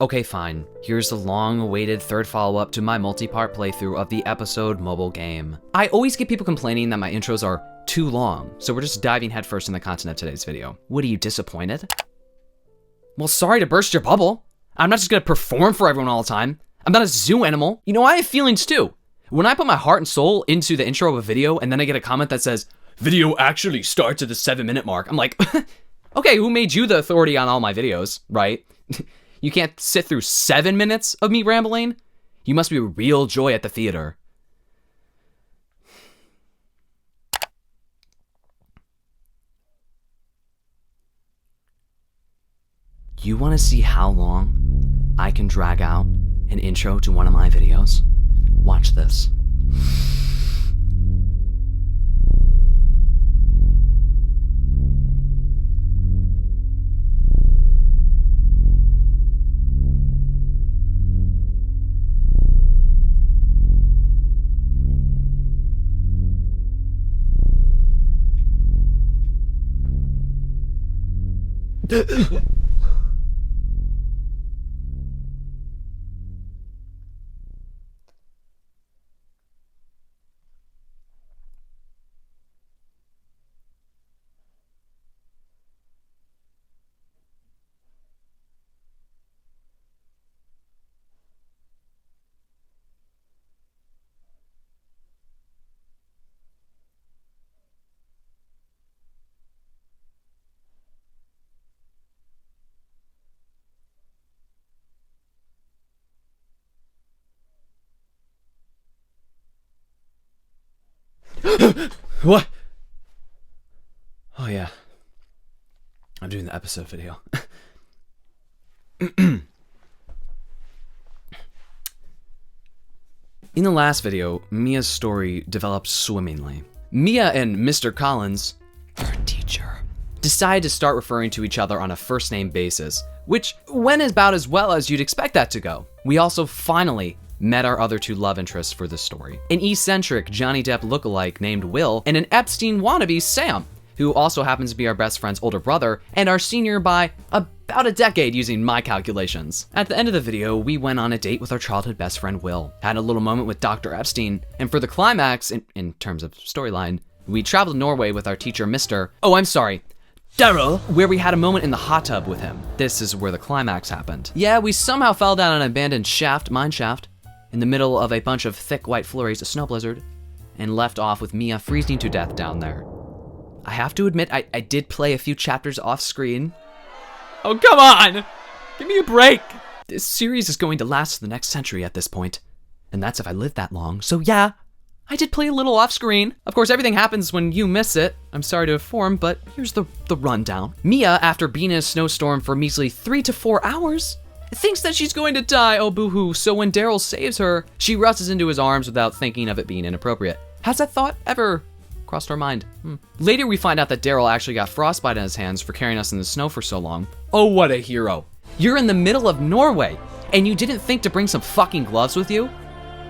Okay, fine. Here's the long-awaited third follow-up to my multi-part playthrough of the episode mobile game. I always get people complaining that my intros are too long, so we're just diving headfirst in the content of today's video. What, are you disappointed? Well, sorry to burst your bubble. I'm not just gonna perform for everyone all the time. I'm not a zoo animal. You know, I have feelings too. When I put my heart and soul into the intro of a video and then I get a comment that says, video actually starts at the 7-minute mark, I'm like, okay, who made you the authority on all my videos, right? You can't sit through 7 minutes of me rambling? You must be a real joy at the theater. You want to see how long I can drag out an intro to one of my videos? Watch this. What? Oh yeah. I'm doing the episode video. In the last video, Mia's story developed swimmingly. Mia and Mr. Collins, her teacher, decided to start referring to each other on a first name basis, which went about as well as you'd expect that to go. We also finally met our other two love interests for this story. An eccentric Johnny Depp lookalike named Will, and an Epstein wannabe Sam, who also happens to be our best friend's older brother, and our senior by about a decade using my calculations. At the end of the video, we went on a date with our childhood best friend Will, had a little moment with Dr. Epstein, and for the climax, in terms of storyline, we traveled to Norway with our teacher Daryl, where we had a moment in the hot tub with him. This is where the climax happened. Yeah, we somehow fell down an abandoned mine shaft, in the middle of a bunch of thick white flurries of snow blizzard, and left off with Mia freezing to death down there. I have to admit, I did play a few chapters off screen. Oh, come on! Give me a break! This series is going to last the next century at this point, and that's if I live that long, so yeah, I did play a little off screen. Of course, everything happens when you miss it. I'm sorry to inform, but here's the rundown. Mia, after being in a snowstorm for measly 3 to 4 hours, thinks that she's going to die, oh boo-hoo, so when Daryl saves her, she rushes into his arms without thinking of it being inappropriate. Has that thought ever crossed our mind? Later we find out that Daryl actually got frostbite on his hands for carrying us in the snow for so long. Oh, what a hero. You're in the middle of Norway, and you didn't think to bring some fucking gloves with you?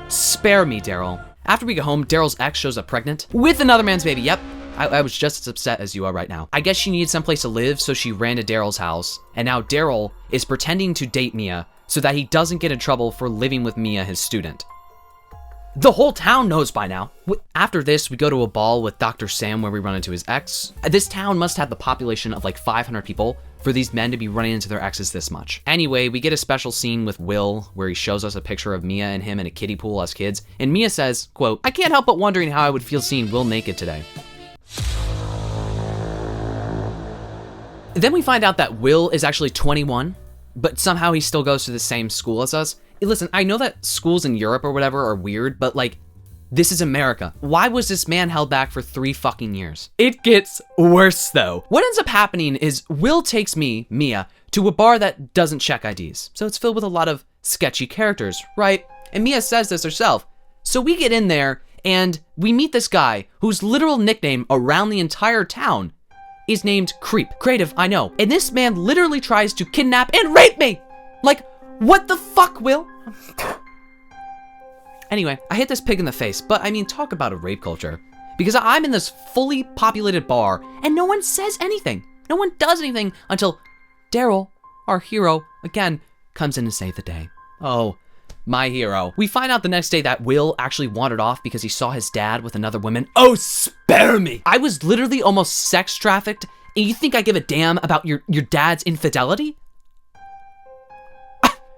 Spare me, Daryl. After we get home, Daryl's ex shows up pregnant with another man's baby. Yep, I was just as upset as you are right now. I guess she needed someplace to live, so she ran to Daryl's house, and now Daryl is pretending to date Mia so that he doesn't get in trouble for living with Mia, his student. The whole town knows by now. After this, we go to a ball with Dr. Sam where we run into his ex. This town must have the population of like 500 people for these men to be running into their exes this much. Anyway, we get a special scene with Will where he shows us a picture of Mia and him in a kiddie pool as kids, and Mia says, quote, "I can't help but wondering how I would feel seeing Will naked today." Then we find out that Will is actually 21, but somehow he still goes to the same school as us. Listen, I know that schools in Europe or whatever are weird, but like, this is America. Why was this man held back for 3 fucking years? It gets worse though. What ends up happening is Will takes Mia, to a bar that doesn't check IDs. So it's filled with a lot of sketchy characters, right? And Mia says this herself. So we get in there and we meet this guy whose literal nickname around the entire town is named Creep. Creative, I know. And this man literally tries to kidnap and rape me. Like, what the fuck, Will? Anyway, I hit this pig in the face, but I mean, talk about a rape culture. Because I'm in this fully populated bar and no one says anything. No one does anything until Daryl, our hero, again, comes in to save the day. Oh, my hero. We find out the next day that Will actually wandered off because he saw his dad with another woman. Oh, spare me! I was literally almost sex trafficked, and you think I give a damn about your dad's infidelity?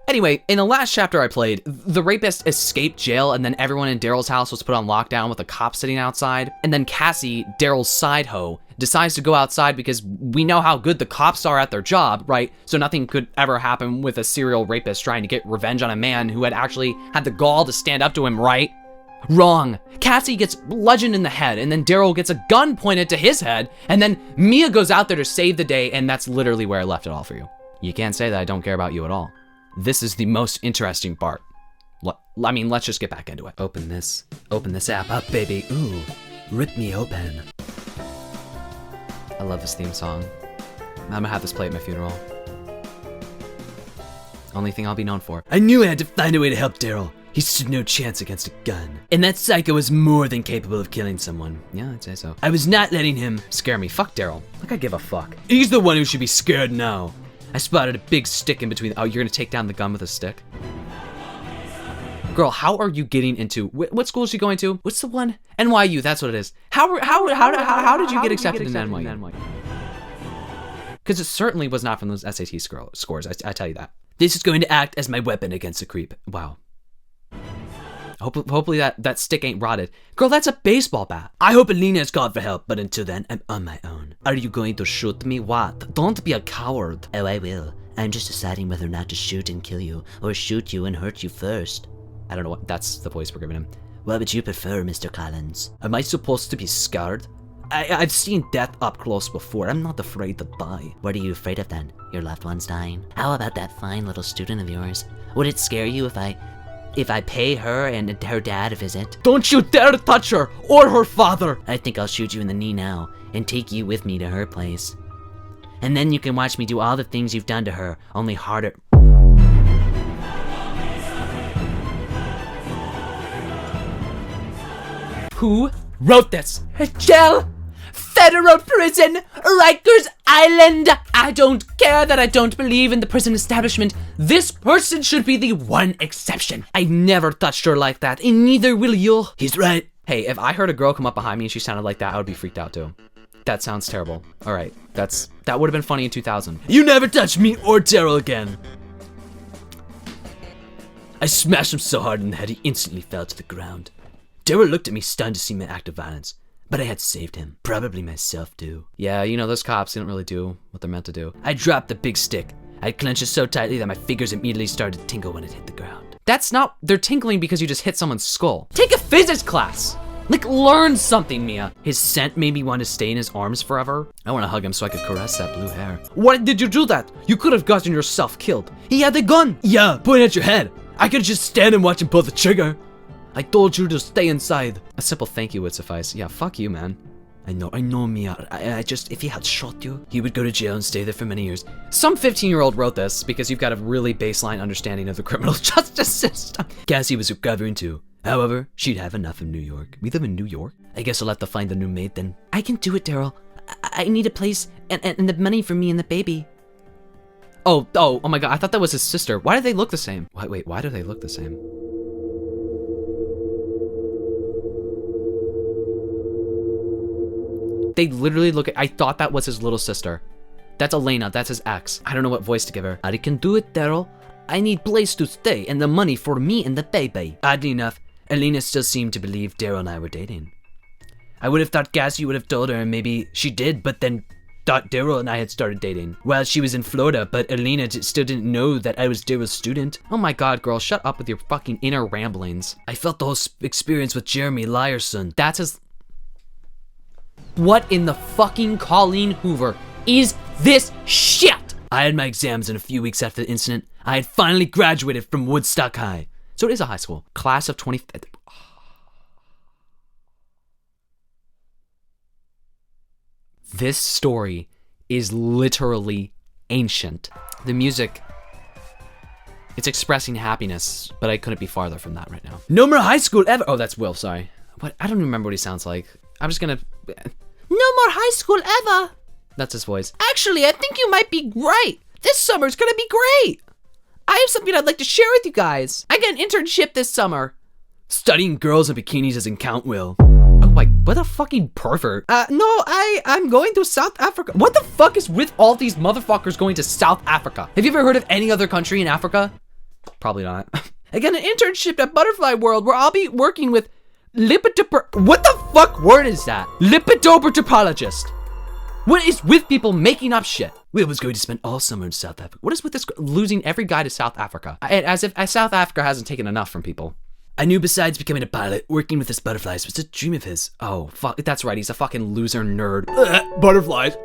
Anyway, in the last chapter I played, the rapist escaped jail and then everyone in Daryl's house was put on lockdown with a cop sitting outside. And then Cassie, Daryl's side hoe, decides to go outside because we know how good the cops are at their job, right? So nothing could ever happen with a serial rapist trying to get revenge on a man who had actually had the gall to stand up to him, right? Wrong. Cassie gets bludgeoned in the head, and then Daryl gets a gun pointed to his head, and then Mia goes out there to save the day, and that's literally where I left it all for you. You can't say that I don't care about you at all. This is the most interesting part. I mean, let's just get back into it. Open this app up, baby. Ooh, rip me open. I love this theme song. I'm gonna have this play at my funeral. Only thing I'll be known for. I knew I had to find a way to help Daryl. He stood no chance against a gun. And that psycho was more than capable of killing someone. Yeah, I'd say so. I was not letting him scare me. Fuck Daryl. Like I give a fuck. He's the one who should be scared now. I spotted a big stick in between. Oh, you're gonna take down the gun with a stick? Girl, how are you getting into, what school is she going to? What's the one? NYU, that's what it is. How did you get accepted in NYU? Because it certainly was not from those SAT scores, I tell you that. This is going to act as my weapon against the creep. Wow. Hopefully that stick ain't rotted. Girl, that's a baseball bat. I hope Alina has called for help, but until then, I'm on my own. Are you going to shoot me? What? Don't be a coward. Oh, I will. I'm just deciding whether or not to shoot and kill you, or shoot you and hurt you first. I don't know what, that's the voice we're giving him. What would you prefer, Mr. Collins? Am I supposed to be scared? I've seen death up close before. I'm not afraid to die. What are you afraid of then? Your loved ones dying? How about that fine little student of yours? Would it scare you if I pay her and her dad a visit? Don't you dare touch her or her father! I think I'll shoot you in the knee now and take you with me to her place. And then you can watch me do all the things you've done to her, only harder. Who wrote this? Jail! Federal prison! Rikers Island! I don't care that I don't believe in the prison establishment. This person should be the one exception. I never touched her like that, and neither will you. He's right. Hey, if I heard a girl come up behind me and she sounded like that, I would be freaked out too. That sounds terrible. All right, that would have been funny in 2000. You never touch me or Daryl again. I smashed him so hard in the head he instantly fell to the ground. Daryl looked at me stunned to see my act of violence, but I had saved him. Probably myself too. Yeah, you know, those cops didn't really do what they're meant to do. I dropped the big stick. I clenched it so tightly that my fingers immediately started to tingle when it hit the ground. That's not, they're tingling because you just hit someone's skull. Take a physics class! Like, learn something, Mia. His scent made me want to stay in his arms forever. I want to hug him so I could caress that blue hair. Why did you do that? You could have gotten yourself killed. He had a gun. Yeah, point at your head. I could just stand and watch him pull the trigger. I told you to stay inside. A simple thank you would suffice. Yeah, fuck you, man. I know, Mia. I just, if he had shot you, he would go to jail and stay there for many years. Some 15-year-old wrote this because you've got a really baseline understanding of the criminal justice system. Cassie was recovering too. However, she'd have enough of New York. We live in New York? I guess I'll have to find a new maid then. I can do it, Daryl. I need a place and the money for me and the baby. Oh my god, I thought that was his sister. Why do they look the same? Wait, why do they look the same? They literally look at, I thought that was his little sister. That's Elena, that's his ex. I don't know what voice to give her. I can do it, Daryl. I need place to stay and the money for me and the baby. Oddly enough, Elena still seemed to believe Daryl and I were dating. I would have thought Cassie would have told her and maybe she did, but then thought Daryl and I had started dating. Well, she was in Florida, but Elena still didn't know that I was Daryl's student. Oh my god, girl, shut up with your fucking inner ramblings. I felt the whole experience with Jeremy Lyerson. That's his... What in the fucking Colleen Hoover is this shit? I had my exams in a few weeks after the incident. I had finally graduated from Woodstock High. So it is a high school. Class of 20... This story is literally ancient. The music, it's expressing happiness, but I couldn't be farther from that right now. No more high school ever. Oh, that's Will, sorry. What? I don't even remember what he sounds like. I'm just gonna... No more high school ever. That's his voice. Actually, I think you might be right. This summer's gonna be great. I have something I'd like to share with you guys. I got an internship this summer. Studying girls in bikinis doesn't count, Will. Oh my, what a fucking pervert. No, I'm going to South Africa. What the fuck is with all these motherfuckers going to South Africa? Have you ever heard of any other country in Africa? Probably not. I got an internship at Butterfly World where I'll be working with what the fuck word is that? Lipidopertopologist. What is with people making up shit? Will was going to spend all summer in South Africa. What is with this losing every guy to South Africa? As if South Africa hasn't taken enough from people. I knew besides becoming a pilot, working with his butterflies was a dream of his. Oh, fuck, that's right, he's a fucking loser nerd. Butterflies.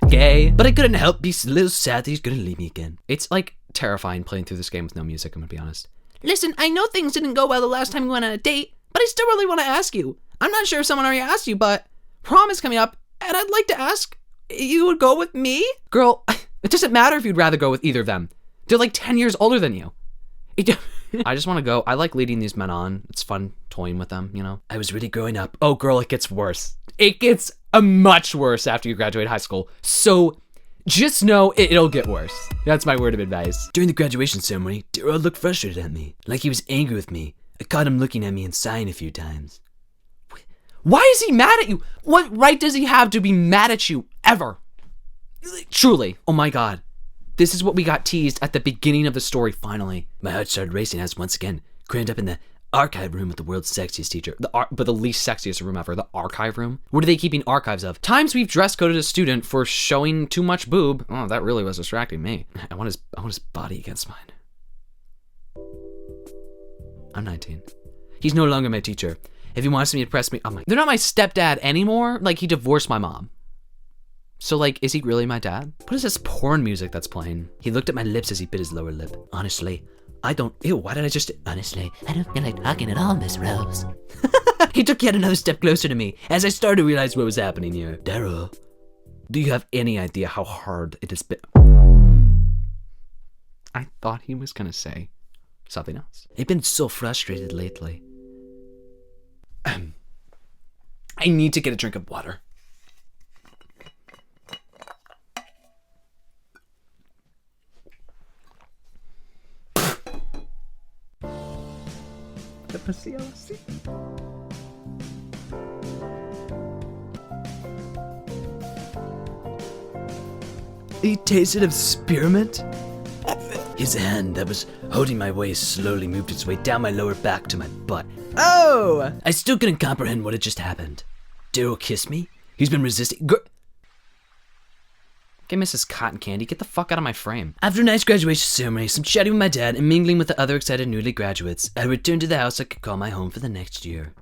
Gay. But I couldn't help be a little sad that he's gonna leave me again. It's like terrifying playing through this game with no music, I'm gonna be honest. Listen, I know things didn't go well the last time we went on a date, but I still really want to ask you. I'm not sure if someone already asked you, but prom is coming up, and I'd like to ask, you would go with me? Girl, it doesn't matter if you'd rather go with either of them. They're like 10 years older than you. I just want to go. I like leading these men on. It's fun toying with them, you know? I was really growing up. Oh, girl, it gets worse. It gets much worse after you graduate high school. So just know it'll get worse. That's my word of advice. During the graduation ceremony, Daryl looked frustrated at me. Like he was angry with me. I caught him looking at me and sighing a few times. Why is he mad at you? What right does he have to be mad at you, ever? Truly. Oh my God. This is what we got teased at the beginning of the story, finally. My heart started racing as once again, crammed up in the archive room with the world's sexiest teacher. But the least sexiest room ever, the archive room. What are they keeping archives of? Times we've dress coded a student for showing too much boob. Oh, that really was distracting me. I want his body against mine. I'm 19. He's no longer my teacher. If he wants me to press me, they're not my stepdad anymore. Like, he divorced my mom. So, like, is he really my dad? What is this porn music that's playing? He looked at my lips as he bit his lower lip. Honestly, I don't... Ew, why did I just... Honestly, I don't feel like talking at all, Miss Rose. He took yet another step closer to me as I started to realize what was happening here. Daryl, do you have any idea how hard it has been? I thought he was gonna say something else. I've been so frustrated lately. I need to get a drink of water. He tasted of spearmint? His hand that was holding my waist slowly moved its way down my lower back to my butt. Oh! I still couldn't comprehend what had just happened. Daryl kissed me? He's been resisting. Okay, Mrs. Cotton Candy, get the fuck out of my frame. After a nice graduation ceremony, some chatting with my dad, and mingling with the other excited newly graduates, I returned to the house I could call my home for the next year.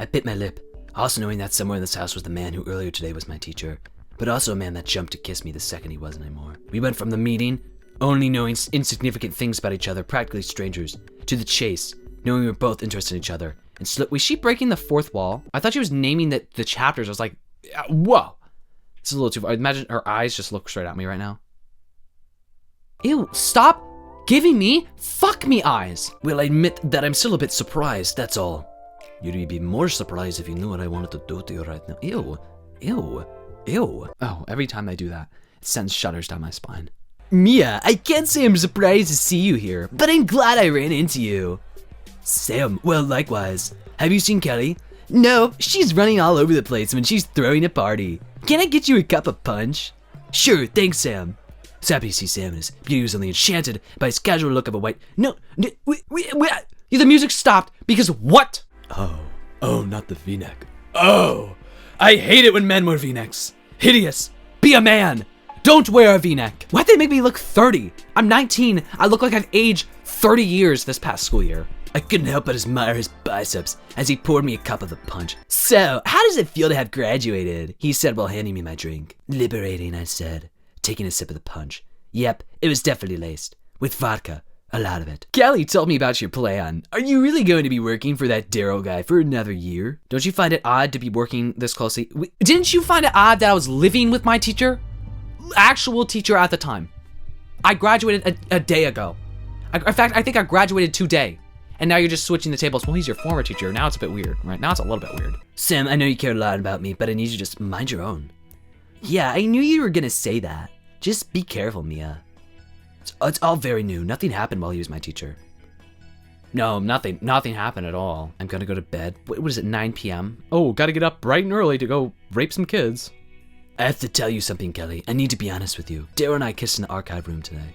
I bit my lip, also knowing that somewhere in this house was the man who earlier today was my teacher, but also a man that jumped to kiss me the second he wasn't anymore. We went from the meeting, only knowing insignificant things about each other, practically strangers, to the chase, knowing we were both interested in each other. And was she breaking the fourth wall? I thought she was naming the chapters. I was like, whoa. This is a little too far. Imagine her eyes just look straight at me right now. Ew, stop giving me fuck me eyes. Well, I admit that I'm still a bit surprised, that's all. You'd be more surprised if you knew what I wanted to do to you right now. Ew, ew, ew. Oh, every time I do that, it sends shudders down my spine. Mia, I can't say I'm surprised to see you here, but I'm glad I ran into you. Sam, well, likewise. Have you seen Kelly? No, she's running all over the place when she's throwing a party. Can I get you a cup of punch? Sure, thanks, Sam. So happy to see Sam, and his beauty was only enchanted by his casual look of a white... No, the music stopped because what? Oh, not the V-neck. Oh, I hate it when men wear V-necks. Hideous. Be a man. Don't wear a V-neck. Why'd they make me look 30? I'm 19. I look like I've aged 30 years this past school year. I couldn't help but admire his biceps as he poured me a cup of the punch. So, how does it feel to have graduated? He said while handing me my drink. Liberating, I said, taking a sip of the punch. Yep, it was definitely laced. With vodka. A lot of it. Kelly told me about your plan. Are you really going to be working for that Daryl guy for another year? Don't you find it odd to be working this closely? Didn't you find it odd that I was living with my teacher? Actual teacher at the time. I graduated a day ago. In fact, I think I graduated today. And now you're just switching the tables. Well, he's your former teacher. Now it's a bit weird, right? Now it's a little bit weird. Sam, I know you care a lot about me, but I need you to just mind your own. Yeah, I knew you were gonna say that. Just be careful, Mia. It's all very new. Nothing happened while he was my teacher. No, nothing happened at all. I'm gonna go to bed. What is it, 9 p.m.? Oh, gotta get up bright and early to go rape some kids. I have to tell you something, Kelly. I need to be honest with you. Daryl and I kissed in the archive room today.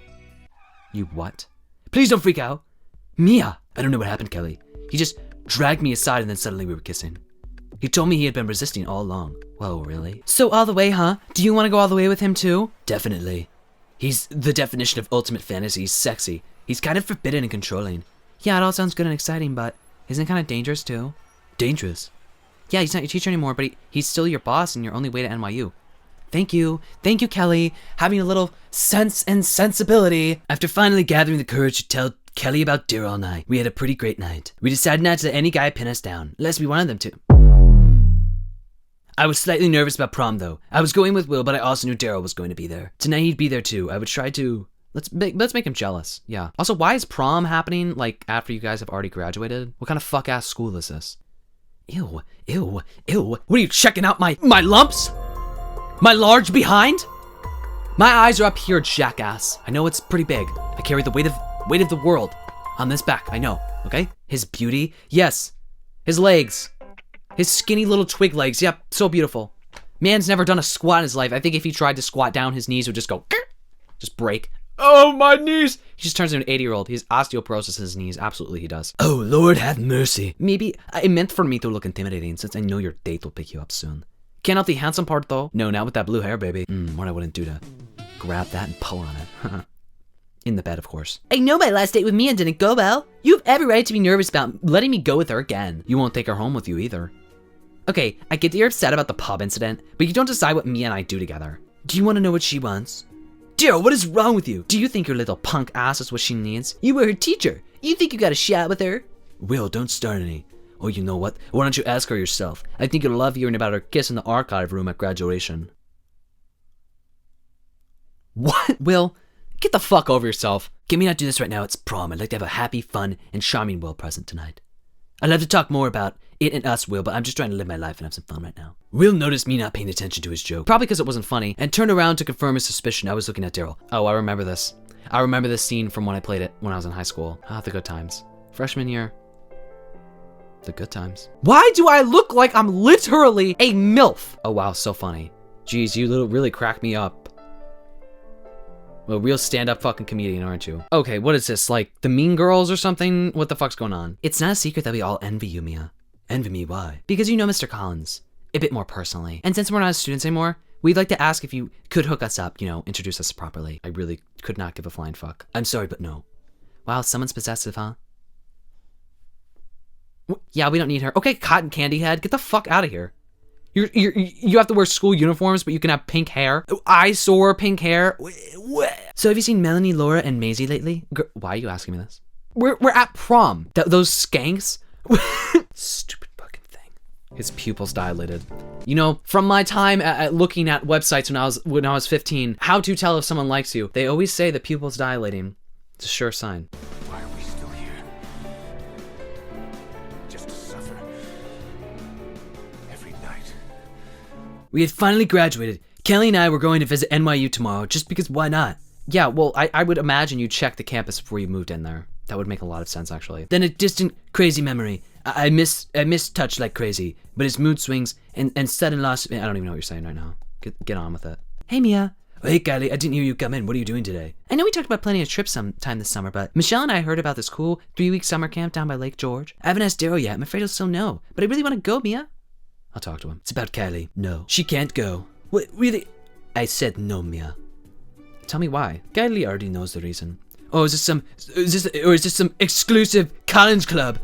You what? Please don't freak out. Mia! I don't know what happened, Kelly. He just dragged me aside and then suddenly we were kissing. He told me he had been resisting all along. Whoa, really? So all the way, huh? Do you want to go all the way with him too? Definitely. He's the definition of ultimate fantasy. He's sexy. He's kind of forbidden and controlling. Yeah, it all sounds good and exciting, but isn't it kind of dangerous too? Dangerous? Yeah, he's not your teacher anymore, but he's still your boss and your only way to NYU. Thank you, Kelly. Having a little sense and sensibility. After finally gathering the courage to tell Kelly about Daryl and I, we had a pretty great night. We decided not to let any guy pin us down, unless we wanted them to. I was slightly nervous about prom though. I was going with Will, but I also knew Daryl was going to be there. Tonight he'd be there too. I would try to... Let's make him jealous. Yeah. Also, why is prom happening, like, after you guys have already graduated? What kind of fuck-ass school is this? Ew. What are you, checking out my lumps? My large behind? My eyes are up here, jackass. I know it's pretty big. I carry the weight of the world on this back, I know, okay? His beauty, yes. His legs. His skinny little twig legs, yep, so beautiful. Man's never done a squat in his life. I think if he tried to squat down, his knees would just go, just break. Oh, my knees! He just turns into an 80-year-old. He has osteoporosis in his knees. Absolutely, he does. Oh, Lord have mercy. Maybe I meant for me to look intimidating since I know your date will pick you up soon. Can't help the handsome part, though. No, not with that blue hair, baby. What I wouldn't do to grab that and pull on it. In the bed, of course. I know my last date with Mia didn't go well. You have every right to be nervous about letting me go with her again. You won't take her home with you either. Okay, I get that you're upset about the pub incident, but you don't decide what Mia and I do together. Do you want to know what she wants? Daryl, what is wrong with you? Do you think your little punk ass is what she needs? You were her teacher. You think you got a shot with her? Will, don't start any. Oh, you know what? Why don't you ask her yourself? I think you'll love hearing about her kiss in the archive room at graduation. What? Will, get the fuck over yourself. Can we not do this right now? It's prom. I'd like to have a happy, fun, and charming Will present tonight. I'd love to talk more about it and us, Will, but I'm just trying to live my life and have some fun right now. Will noticed me not paying attention to his joke, probably because it wasn't funny, and turned around to confirm his suspicion. I was looking at Daryl. Oh, I remember this. I remember this scene from when I played it when I was in high school. Ah, the good times. Freshman year. The good times. Why do I look like I'm literally a MILF? Oh wow, so funny. Jeez, you really crack me up. Well, real stand-up fucking comedian, aren't you? Okay, what is this, like the Mean Girls or something? What the fuck's going on? It's not a secret that we all envy you, Mia. Envy me, why? Because you know Mr. Collins. A bit more personally. And since we're not students anymore, we'd like to ask if you could hook us up, introduce us properly. I really could not give a flying fuck. I'm sorry, but no. Wow, someone's possessive, huh? Yeah, we don't need her. Okay, cotton candy head, get the fuck out of here. You have to wear school uniforms, but you can have pink hair. Eyesore pink hair. So have you seen Melanie, Laura, and Maisie lately? Why are you asking me this? We're at prom. Those skanks. Stupid fucking thing. His pupils dilated. From my time at looking at websites when I was 15, how to tell if someone likes you. They always say the pupils dilating. It's a sure sign. Why are we still here? Just to suffer. Every night. We had finally graduated. Kelly and I were going to visit NYU tomorrow, just because why not? Yeah, well, I would imagine you checked the campus before you moved in there. That would make a lot of sense, actually. Then a distant, crazy memory. I miss Touch like crazy, but his mood swings and sudden loss. I don't even know what you're saying right now. Get on with it. Hey, Mia. Oh, hey, Kylie. I didn't hear you come in. What are you doing today? I know we talked about planning a trip sometime this summer, but Michelle and I heard about this cool 3-week summer camp down by Lake George. I haven't asked Daryl yet. I'm afraid he'll still know, but I really want to go, Mia. I'll talk to him. It's about Kylie. No. She can't go. What, really? I said no, Mia. Tell me why. Kylie already knows the reason. Oh, is this some exclusive Collins Club?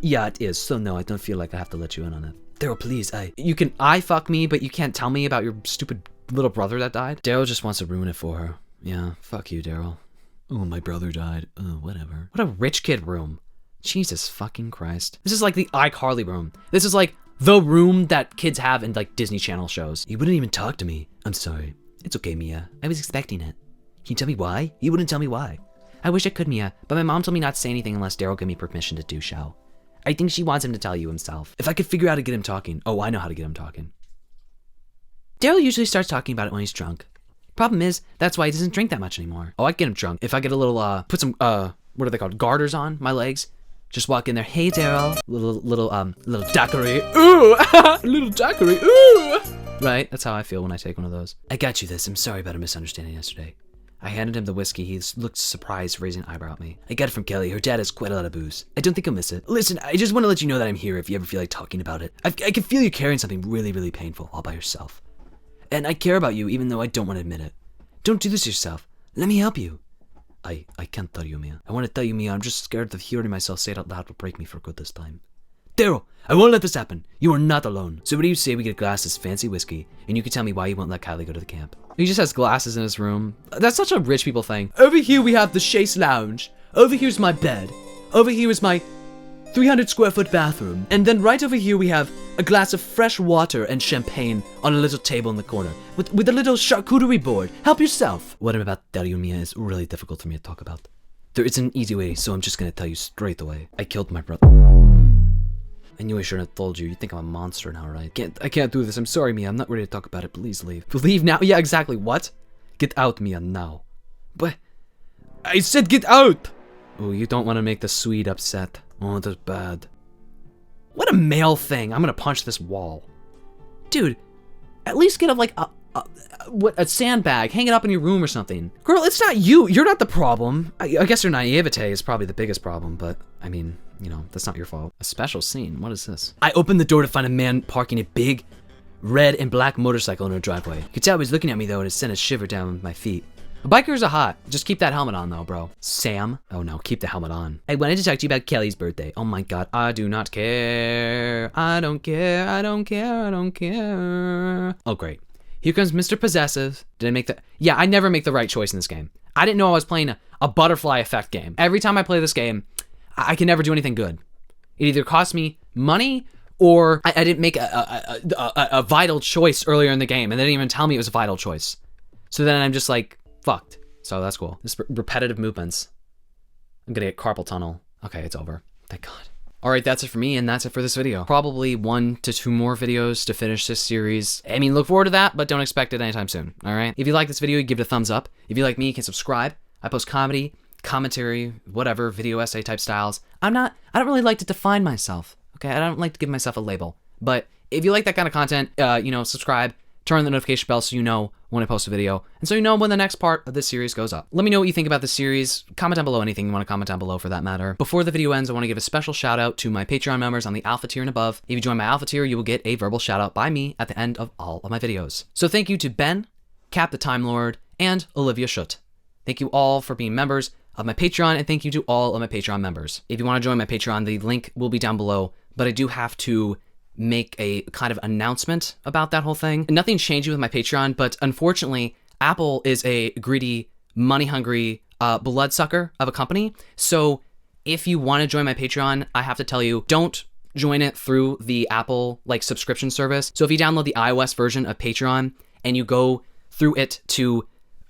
Yeah, it is. So no, I don't feel like I have to let you in on it. Daryl, please, you can fuck me, but you can't tell me about your stupid little brother that died? Daryl just wants to ruin it for her. Yeah, fuck you, Daryl. Oh, my brother died. Oh, whatever. What a rich kid room. Jesus fucking Christ. This is like the iCarly room. This is like the room that kids have in like Disney Channel shows. He wouldn't even talk to me. I'm sorry. It's okay, Mia. I was expecting it. Can you tell me why? He wouldn't tell me why. I wish I could, Mia, but my mom told me not to say anything unless Daryl gave me permission to do so. I think she wants him to tell you himself. If I could figure out how to get him talking. Oh, I know how to get him talking. Daryl usually starts talking about it when he's drunk. Problem is, that's why he doesn't drink that much anymore. Oh, I get him drunk. If I get a little, put some, what are they called? Garters on my legs. Just walk in there. Hey, Daryl. Little daiquiri. Ooh! Little daiquiri. Ooh! Right? That's how I feel when I take one of those. I got you this. I'm sorry about a misunderstanding yesterday. I handed him the whiskey. He looked surprised, raising an eyebrow at me. I got it from Kelly. Her dad has quite a lot of booze. I don't think he'll miss it. Listen, I just want to let you know that I'm here if you ever feel like talking about it. I can feel you carrying something really, really painful all by yourself. And I care about you even though I don't want to admit it. Don't do this to yourself. Let me help you. I can't tell you, Mia. I want to tell you, Mia, I'm just scared of hearing myself say it out loud will break me for good this time. Daryl, I won't let this happen. You are not alone. So what do you say we get a glass of this fancy whiskey, and you can tell me why you won't let Kylie go to the camp? He just has glasses in his room. That's such a rich people thing. Over here we have the chaise lounge. Over here's my bed. Over here is my 300 square foot bathroom. And then right over here we have a glass of fresh water and champagne on a little table in the corner with a little charcuterie board. Help yourself. What I'm about to tell you, Mia, is really difficult for me to talk about. There isn't an easy way, so I'm just gonna tell you straight away. I killed my brother. I knew I shouldn't have told you. You think I'm a monster now, right? I can't do this. I'm sorry, Mia. I'm not ready to talk about it. Please leave. Leave now? Yeah, exactly. What? Get out, Mia, now. But I said get out! Oh, you don't want to make the Swede upset. Oh, that's bad. What a male thing. I'm gonna punch this wall. Dude, at least get a sandbag. Hang it up in your room or something. Girl, it's not you. You're not the problem. I guess your naivete is probably the biggest problem, but I mean, you know, that's not your fault. A special scene. What is this? I opened the door to find a man parking a big red and black motorcycle in our driveway. You could tell he was looking at me though, and it sent a shiver down my feet. Bikers are hot. Just keep that helmet on though, bro. Sam? Oh no, keep the helmet on. I wanted to talk to you about Kelly's birthday. Oh my god, I do not care. I don't care, I don't care, I don't care. Oh great. Here comes Mr. Possessive. Did I make the... Yeah, I never make the right choice in this game. I didn't know I was playing a butterfly effect game. Every time I play this game, I can never do anything good. It either costs me money or I didn't make a vital choice earlier in the game and they didn't even tell me it was a vital choice. So then I'm just like... fucked. So that's cool. This repetitive movements. I'm gonna get carpal tunnel. Okay, it's over. Thank God. All right, that's it for me, and that's it for this video. Probably 1 to 2 more videos to finish this series. I mean, look forward to that, but don't expect it anytime soon, all right? If you like this video, give it a thumbs up. If you like me, you can subscribe. I post comedy, commentary, whatever, video essay type styles. I don't really like to define myself, okay? I don't like to give myself a label. But if you like that kind of content, you know, subscribe. Turn on the notification bell so you know when I post a video, and so you know when the next part of this series goes up. Let me know what you think about this series. Comment down below anything you want to comment down below for that matter. Before the video ends, I want to give a special shout out to my Patreon members on the Alpha tier and above. If you join my Alpha tier, you will get a verbal shout out by me at the end of all of my videos. So thank you to Ben, Cap the Time Lord, and Olivia Schutt. Thank you all for being members of my Patreon, and thank you to all of my Patreon members. If you want to join my Patreon, the link will be down below, but I do have to make a kind of announcement about that whole thing. Nothing's changing with my Patreon, but unfortunately, Apple is a greedy, money-hungry bloodsucker of a company. So if you want to join my Patreon, I have to tell you, don't join it through the Apple subscription service. So if you download the iOS version of Patreon and you go through it to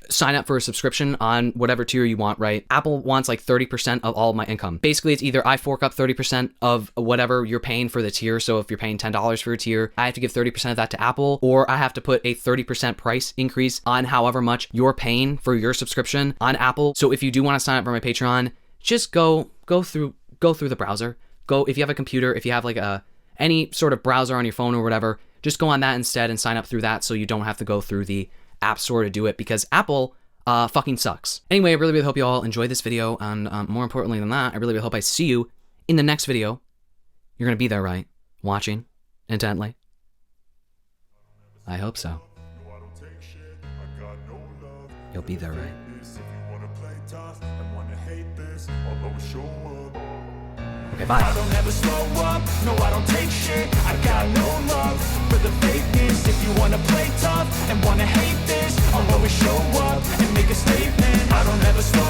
sign up for a subscription on whatever tier you want, right? Apple wants 30% of all of my income. Basically, it's either I fork up 30% of whatever you're paying for the tier. So if you're paying $10 for a tier, I have to give 30% of that to Apple, or I have to put a 30% price increase on however much you're paying for your subscription on Apple. So if you do want to sign up for my Patreon, just go through the browser. If you have a computer, if you have any sort of browser on your phone or whatever, just go on that instead and sign up through that so you don't have to go through the App Store to do it, because Apple fucking sucks. Anyway, I really, really hope you all enjoyed this video, and more importantly than that, I really, really hope I see you in the next video. You're gonna be there, right? Watching intently. I hope so. You'll be there, right? Okay, bye. I don't ever slow up, no I don't take shit. I got no love for the fakeness. If you wanna play tough and wanna hate this, I'll always show up and make a statement. I don't ever slow